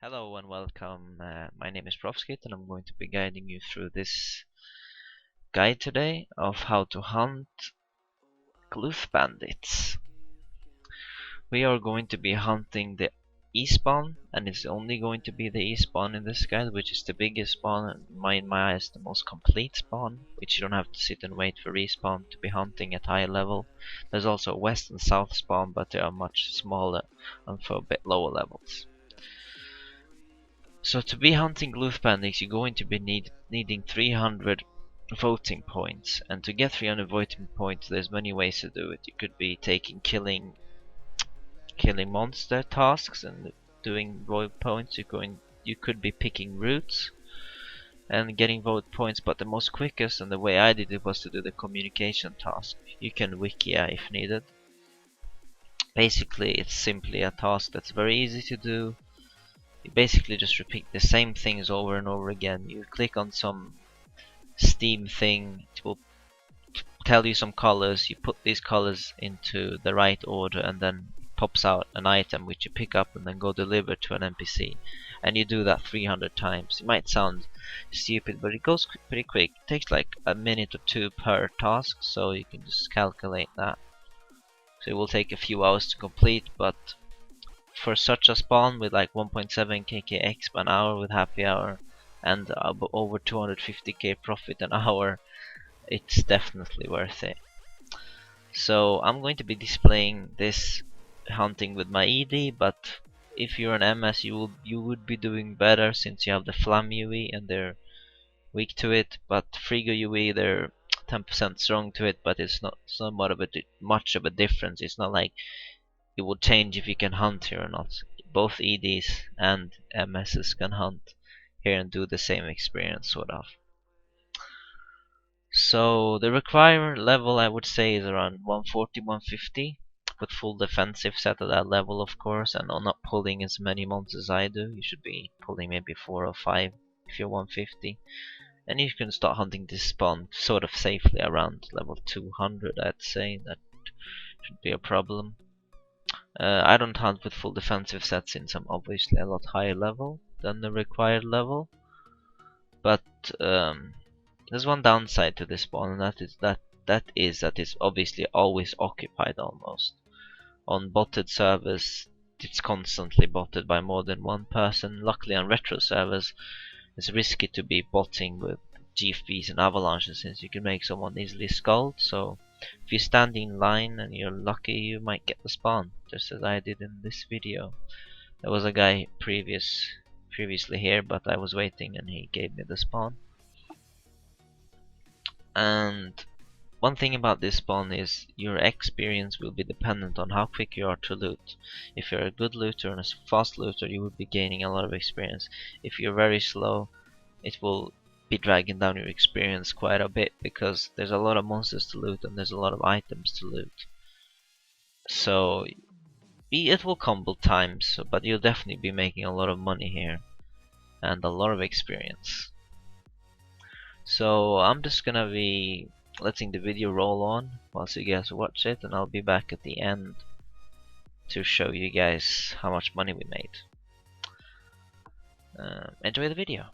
Hello and welcome. My name is Profskit and I'm going to be guiding you through this guide today of how to hunt Glooth Bandits. We are going to be hunting the E-spawn, and it's only going to be the E-spawn in this guide, which is the biggest spawn and in my eyes the most complete spawn, which you don't have to sit and wait for respawn to be hunting at higher level. There's also a west and south spawn, but they are much smaller and for a bit lower levels. So to be hunting Glooth Bandits, you're going to be needing 300 voting points, and to get 300 voting points, there's many ways to do it. You could be killing monster tasks and doing vote points. You could be picking routes and getting vote points, but the most quickest and the way I did it was to do the communication task. You can wikia if needed. Basically, it's simply a task that's very easy to do. You basically just repeat the same things over and over again. You click on some Steam thing, it will tell you some colors, you put these colors into the right order, and then pops out an item which you pick up and then go deliver to an NPC. And you do that 300 times. It might sound stupid, but it goes pretty quick. It takes like a minute or two per task, so you can just calculate that. So it will take a few hours to complete, but for such a spawn with like 1.7 kkx an hour with happy hour and over 250k profit an hour, it's definitely worth it. So I'm going to be displaying this hunting with my ED, but if you're an MS, you would be doing better since you have the Flam UE and they're weak to it. But Frigo UE, they're 10% strong to it, but it's not much of a difference. It's not like it will change if you can hunt here or not. Both EDs and MSs can hunt here and do the same experience, sort of. So the required level, I would say, is around 140, 150, with full defensive set at that level, of course, and not pulling as many monsters as I do. You should be pulling maybe 4 or 5 if you're 150. And you can start hunting this spawn sort of safely around level 200, I'd say. That should be a problem. I don't hunt with full defensive sets since I'm obviously a lot higher level than the required level. But there's one downside to this spawn, and that is it's obviously always occupied almost. On botted servers, it's constantly botted by more than one person. Luckily on retro servers, it's risky to be botting with GFPs and avalanches since you can make someone easily scald. So if you stand in line and you're lucky, you might get the spawn, just as I did in this video. There was a guy previously here, but I was waiting and he gave me the spawn. And one thing about this spawn is your experience will be dependent on how quick you are to loot. If you're a good looter and a fast looter, you will be gaining a lot of experience. If you're very slow, it will be dragging down your experience quite a bit because there's a lot of monsters to loot and there's a lot of items to loot. So it will combo times, but you'll definitely be making a lot of money here and a lot of experience. So I'm just gonna be letting the video roll on whilst you guys watch it, and I'll be back at the end to show you guys how much money we made. Enjoy the video.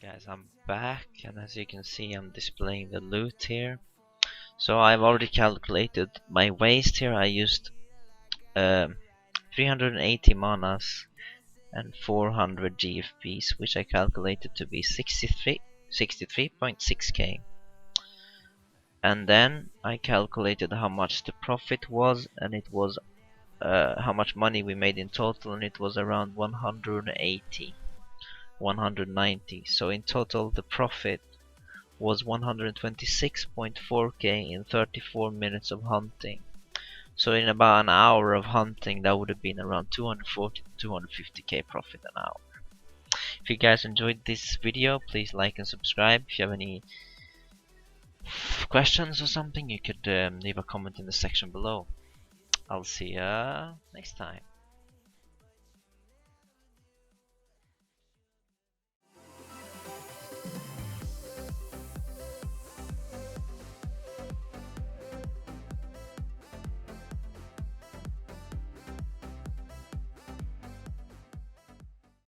Guys, I'm back, and as you can see, I'm displaying the loot here. So I've already calculated my waste here. I used 380 manas and 400 GFPs, which I calculated to be 63.6k. And then I calculated how much the profit was, and it was how much money we made in total, and it was around 190. So in total the profit was 126.4k in 34 minutes of hunting. So in about an hour of hunting, that would have been around 240 to 250k profit an hour. If you guys enjoyed this video, please like and subscribe. If you have any questions or something, you could leave a comment in the section below. I'll see ya next time.